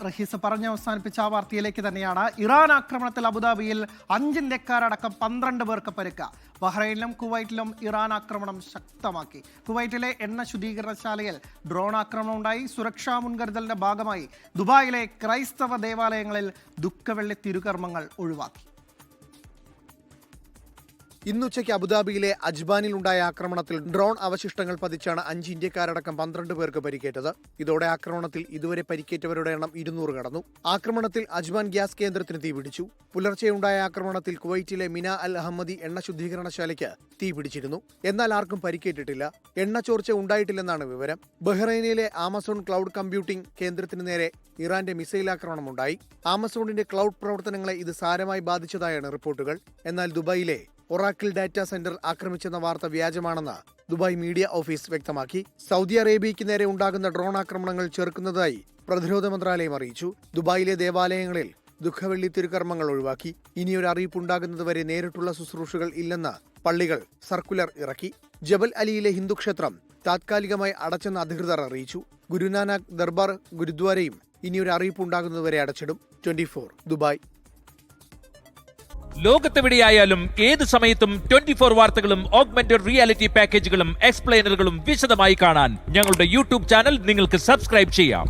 റഹീസ് പറഞ്ഞ് അവസാനിപ്പിച്ച ആ വാർത്തയിലേക്ക് തന്നെയാണ്. ഇറാൻ ആക്രമണത്തിൽ അബുദാബിയിൽ 5 ഇന്ത്യക്കാരടക്കം 12 പേർക്ക് പരിക്ക്. ബഹ്റൈനിലും കുവൈറ്റിലും ഇറാൻ ആക്രമണം ശക്തമാക്കി. കുവൈറ്റിലെ എണ്ണ ശുദ്ധീകരണശാലയിൽ ഡ്രോൺ ആക്രമണം ഉണ്ടായി. സുരക്ഷാ മുൻകരുതലിന്റെ ഭാഗമായി ദുബായിലെ ക്രൈസ്തവ ദേവാലയങ്ങളിൽ ദുഃഖവെള്ളി തിരുകർമ്മങ്ങൾ ഒഴിവാക്കി. ഇന്നുച്ചയ്ക്ക് അബുദാബിയിലെ അജ്ബാനിലുണ്ടായ ആക്രമണത്തിൽ ഡ്രോൺ അവശിഷ്ടങ്ങൾ പതിച്ചാണ് 5 ഇന്ത്യക്കാരടക്കം 12 പേർക്ക് പരിക്കേറ്റത്. ഇതോടെ ആക്രമണത്തിൽ ഇതുവരെ പരിക്കേറ്റവരുടെ എണ്ണം 200 കടന്നു. ആക്രമണത്തിൽ അജ്ബാൻ ഗ്യാസ് കേന്ദ്രത്തിന് തീപിടിച്ചു. പുലർച്ചെയുണ്ടായ ആക്രമണത്തിൽ കുവൈറ്റിലെ മിന അൽ അഹമ്മദി എണ്ണ ശുദ്ധീകരണശാലയ്ക്ക് തീപിടിച്ചിരുന്നു. എന്നാൽ ആർക്കും പരിക്കേറ്റിട്ടില്ല. എണ്ണ ചോർച്ച ഉണ്ടായിട്ടില്ലെന്നാണ് വിവരം. ബഹ്റൈനിലെ ആമസോൺ ക്ലൗഡ് കമ്പ്യൂട്ടിംഗ് കേന്ദ്രത്തിന് നേരെ ഇറാന്റെ മിസൈൽ ആക്രമണമുണ്ടായി. ആമസോണിന്റെ ക്ലൗഡ് പ്രവർത്തനങ്ങളെ ഇത് സാരമായി ബാധിച്ചതായാണ് റിപ്പോർട്ടുകൾ. എന്നാൽ ദുബായിലെ ഒറാക്കിൾ ഡാറ്റാ സെന്റർ ആക്രമിച്ചെന്ന വാർത്ത വ്യാജമാണെന്ന് ദുബായ് മീഡിയ ഓഫീസ് വ്യക്തമാക്കി. സൗദി അറേബ്യയ്ക്ക് നേരെ ഉണ്ടാകുന്ന ഡ്രോൺ ആക്രമണങ്ങൾ ചെറുക്കുന്നതായി പ്രതിരോധ മന്ത്രാലയം അറിയിച്ചു. ദുബായിലെ ദേവാലയങ്ങളിൽ ദുഃഖവെള്ളി തിരുകർമ്മങ്ങൾ ഒഴിവാക്കി. ഇനിയൊരു അറിയിപ്പുണ്ടാകുന്നതുവരെ നേരിട്ടുള്ള ശുശ്രൂഷകൾ ഇല്ലെന്ന് പള്ളികൾ സർക്കുലർ ഇറക്കി. ജബൽ അലിയിലെ ഹിന്ദു ക്ഷേത്രം താത്കാലികമായി അടച്ചെന്ന് അധികൃതർ അറിയിച്ചു. ഗുരുനാനാക്ക് ദർബാർ ഗുരുദ്വാരയും ഇനിയൊരു അറിയിപ്പുണ്ടാകുന്നതുവരെ അടച്ചിടും. 24 ദുബായ്. ലോകത്തെവിടെയായാലും ഏത് സമയത്തും 24 വാർത്തകളും ഓഗ്മെന്റഡ് റിയാലിറ്റി പാക്കേജുകളും എക്സ്പ്ലെയിനറുകളും വിശദമായി കാണാൻ ഞങ്ങളുടെ യൂട്യൂബ് ചാനൽ നിങ്ങൾക്ക് സബ്സ്ക്രൈബ് ചെയ്യാം.